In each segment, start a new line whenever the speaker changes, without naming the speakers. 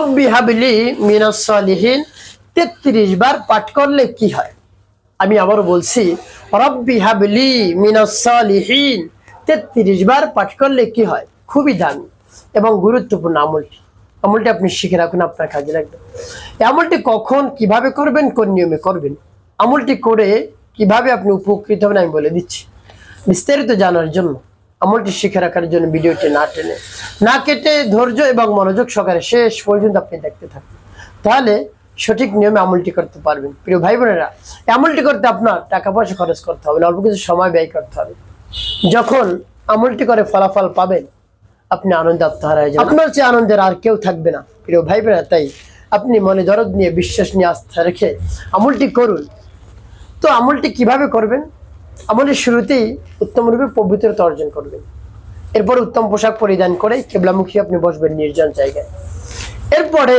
রব্বি হাবলি মিনাস সালিহিন 33 বার পাঠ করলে কি হয়? আমি আবারও বলছি, রব্বি হাবলি মিনাস সালিহিন 33 বার পাঠ করলে কি হয়? খুবই দামি এবং গুরুত্বপূর্ণ আমলটি আপনি শিখে রাখুন, আপনার কাজে লাগবে। এই আমলটি কখন কিভাবে করবেন, কোন নিয়মে করবেন, আমলটি করে কিভাবে আপনি উপকৃত হবেন আমি বলে দিচ্ছি। বিস্তারিত জানার জন্য, আমলটি শিখে রাখার জন্য ভিডিওটি না টেনে না কেটে ধৈর্য এবং মনোযোগ সহকারে শেষ পর্যন্ত আপনি দেখতে থাকুন, তাহলে সঠিক নিয়মে আমলটি করতে পারবেন। প্রিয় ভাই বোনেরা, আমলটি করতে আপনার টাকা পয়সা খরচ করতে হবে না, অল্প কিছু সময় ব্যয় করতে হবে। যখন আমলটি করে ফলাফল পাবেন, আপনি আনন্দে আত্মহারা হয়ে যাবেন, আপনার চেয়ে আনন্দের আর কেউ থাকবে না। প্রিয় ভাই বোনেরা, তাই আপনি মনে দরদ নিয়ে, বিশ্বাস নিয়ে, আস্থা রেখে আমলটি করুন। তো আমলটি কিভাবে করবেন? আমলের শুরুতেই উত্তমরূপে পবিত্রতা অর্জন করবেন। এরপর উত্তম পোশাক পরিধান করে কিবলামুখী আপনি বসবেন নির্জন জায়গায়। এরপরে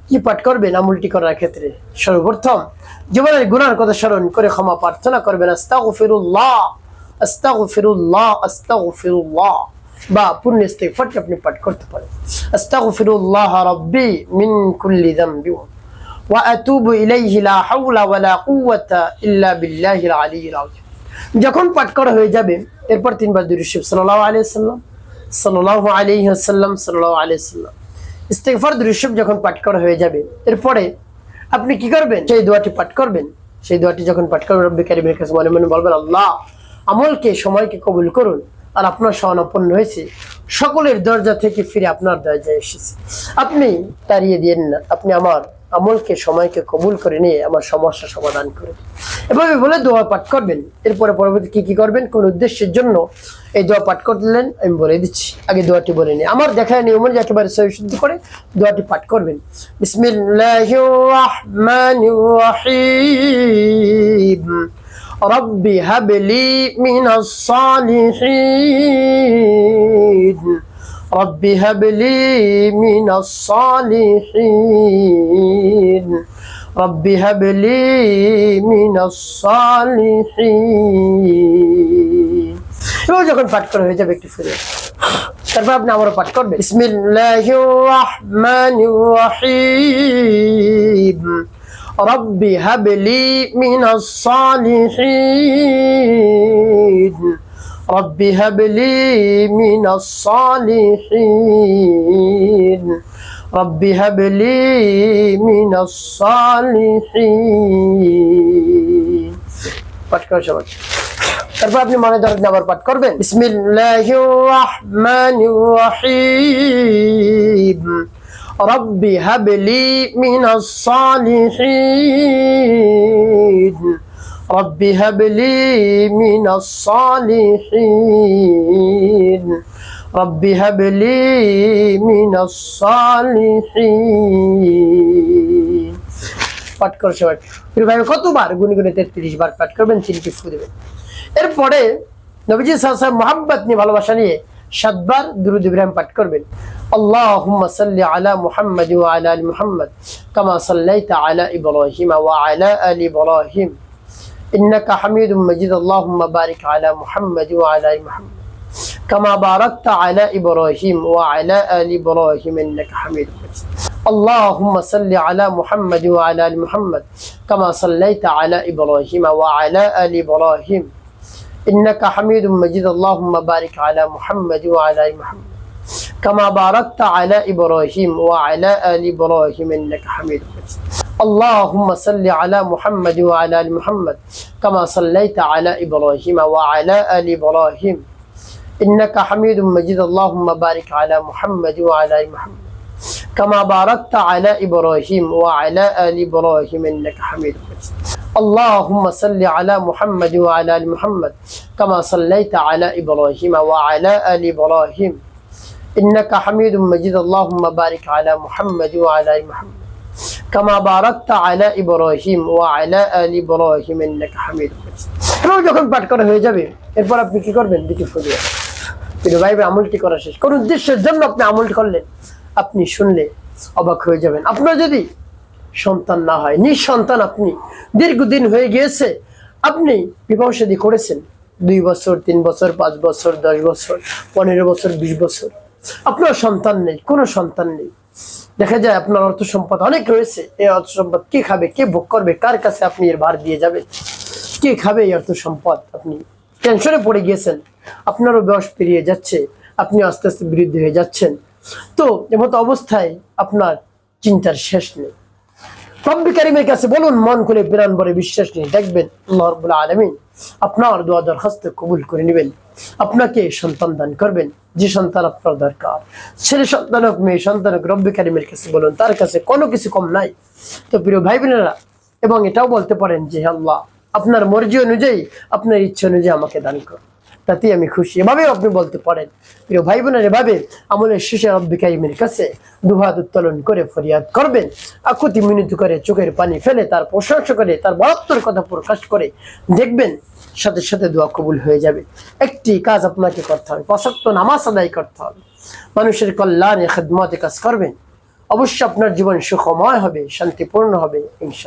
কি পাঠ করবেন আমলটি করার ক্ষেত্রে? সর্বপ্রথম জীবনের গুনার কথা স্মরণ করে ক্ষমা প্রার্থনা করবেন, আস্তাগফিরুল্লাহ আস্তাগফিরুল্লাহ আস্তাগফিরুল্লাহ, বা পূর্ণ ইস্তিগফারটি আপনি পাঠ করতে পারেন। আস্তাগফিরুল্লাহ রাব্বি মিন কুল্লি যামবি ওয়া আতুবু ইলাইহি লা হাওলা ওয়ালা কুওয়াতা ইল্লা বিল্লাহিল আলিয়্যিল আযীম। যখন পাঠ করা হয়ে যাবে, এরপর 3 বার দুরূদ শরীফ সাল্লাল্লাহু আলাইহি ওয়াসাল্লাম সাল্লাল্লাহু আলাইহি ওয়াসাল্লাম সাল্লাল্লাহু আলাইহি ওয়াসাল্লাম ইস্তিগফার দুরূদ শরীফ যখন পাঠ করা হয়ে যাবে, এরপরে আপনি কি করবেন? সেই দোয়াটি পাঠ করবেন। সেই দোয়াটি যখন পাঠ করবেন, রব্বি কারীমের কাছে মনে মনে বলবেন, আল্লাহ আমলকে, সময়কে কবুল করুন, আর আপনার শরণাপন্ন হয়েছে, সকলের দরজা থেকে ফিরে আপনার দরজায় এসেছে, আপনি তাড়িয়ে দিয়েন না, আপনি আমার আমলকে, সময়কে কবুল করে নিয়ে আমার সমস্যা সমাধান করে। এভাবে বলে দোয়া পাঠ করবেন। এরপরে পরবর্তী কি করবেন, কোন উদ্দেশ্যের জন্য এই দোয়া পাঠ করলেন আমি বলে দিচ্ছি। আগে দোয়াটি বলে নিই, আমার দেখায় নিয়ম অনুযায়ী একেবারে সহিশুদ্ধ করে দোয়াটি পাঠ করবেন। বিসমিল্লাহির রাহমানির রাহিম রব্বি হাবলি মিনাস সালিহিন রব্বি হাবলি মিনাস সালিহিন রব্বি হাবলি মিনাস সালিহিন। এবার যখন পাঠ করা হয়ে যাবে, একটু ফিরে তারপর আপনি আবারও পাঠ করবেন, বিসমিল্লাহির রাহমানির রাহিম রব্বি হাবলি মিনাস সালিহিন রব্বি হাবলি মিনাস সালিহিন রব্বি হাবলি মিনাস সালিহিন। পাঠ করা সবাই। তারপর আপনি মনে ধরেন আবার পাঠ করবেন, বিসমিল্লাহির রাহমানির রাহিম রব্বি হাবলি মিনাস সালিহিন রব্বি হাবলি মিনাস সালিহিন রব্বি হাবলি মিনাস সালিহিন। পাঠ করে সবাই। কতবার? গুনি গুনি 33 বার পাঠ করবেন, চিনটি ফু দেবেন। এরপরে নবীজি সাল্লাল্লাহু আলাইহি ওয়াসাল্লাম মুহাব্বত নিয়ে, ভালোবাসা নিয়ে 7 বার দুরূদ ইব্রাহিম পাঠ করবেন। আল্লাহুম্মা সাল্লি আলা মুহাম্মাদ ওয়া আলা আলি মুহাম্মাদ কামা সাল্লাইতা আলা ইব্রাহিম ওয়া আলা আলি ইব্রাহিম ইন্নাকা হামিদুম মাজিদ। আল্লাহুম্মা বারিক আলা মুহাম্মাদ ওয়া আলা আলি মুহাম্মাদ কামা বারাকতা আলা ইব্রাহিম ওয়া আলা আলি ইব্রাহিম ইন্নাকা হামিদুম মাজিদ। اللهم صل على محمد وعلى ال محمد كما صليت على ابراهيم وعلى ال ابراهيم انك حميد مجيد. اللهم بارك على محمد وعلى ال محمد كما باركت على ابراهيم وعلى ال ابراهيم انك حميد مجيد. اللهم صل على محمد وعلى ال محمد كما صليت على ابراهيم وعلى ال ابراهيم انك حميد مجيد. اللهم بارك على محمد وعلى ال محمد كما باركت على إبراهيم وعلى آل إبراهيم إنك حميد مجيد. اللهم صل على محمد وعلى آل محمد كما صليت على إبراهيم وعلى آل إبراهيم إنك حميد مجيد. اللهم بارك على محمد وعلى آل محمد كما باركت على إبراهيم وعلى آل إبراهيم إنك حميد مجيد. যখন পাঠ করা হয়ে যাবে, এরপর আপনি কি করবেন? দুটি ফু দিবেন। কিন্তু ভাই আমলটি করা শেষ, কোন উদ্দেশ্যের জন্য আপনি আমলটি করলেন, আপনি শুনলে অবাক হয়ে যাবেন। আপনার যদি সন্তান না হয়, নিঃসন্তান, আপনি দীর্ঘদিন হয়ে গিয়েছে, আপনি বিবাহ শাদী করেছেন 2 বছর, 3 বছর, 5 বছর, 10 বছর, 15 বছর, 20 বছর, আপনার সন্তান নেই, কোনো সন্তান নেই, দেখা যায় আপনার অর্থ সম্পদ অনেক রয়েছে, এই অর্থ সম্পদ কে খাবে, কে ভোগ করবে, কার কাছে আপনি এর ভার দিয়ে যাবেন, কে খাবে এই অর্থ সম্পদ? আপনি টেনশনে পড়ে গিয়েছেন, আপনারও বয়স পেরিয়ে যাচ্ছে, আপনি আস্তে আস্তে বৃদ্ধ হয়ে যাচ্ছেন। তো এমতো অবস্থায় আপনার চিন্তার শেষ নেই। রব্বি কারিমের কাছে বলুন, মন খুলে প্রাণ ভরে বিশ্বাস নিয়ে, দেখবেন আল্লাহ রাব্বুল আলামিন আপনার দোয়া দরখাস্ত কবুল করে নেবেন, আপনাকে সন্তান দান করবেন, যে সন্তান আপনার দরকার, ছেলে সন্তান হোক মেয়ে সন্তান হোক, রব্বি কারিমের কাছে বলুন, তার কাছে কোনো কিছু কম নাই। তো প্রিয় ভাই বোনেরা, এবং এটাও বলতে পারেন যে আল্লাহ আপনার মর্জি অনুযায়ী, আপনার ইচ্ছা অনুযায়ী আমাকে দান করুন, তাতেই আমি খুশি। এভাবেও আপনি বলতে পারেন। প্রিয় ভাই বোনের, এভাবে আমলের শেষে রব্বি কারিমের কাছে দুহাত উত্তোলন করে ফরিয়াদ করবেন, আকুতি মিনতি করে চোখের পানি ফেলে তার প্রশংসা করে, তার বড়ত্বের কথা প্রকাশ করে, দেখবেন সাথে সাথে দোয়া কবুল হয়ে যাবে। একটি কাজ আপনাকে করতে হবে, ৫ ওয়াক্ত নামাজ আদায় করতে হবে, মানুষের কল্যাণে খেদমতে কাজ করবেন, অবশ্যই আপনার জীবন সুখময় হবে, শান্তিপূর্ণ হবে ইনশাআল্লাহ।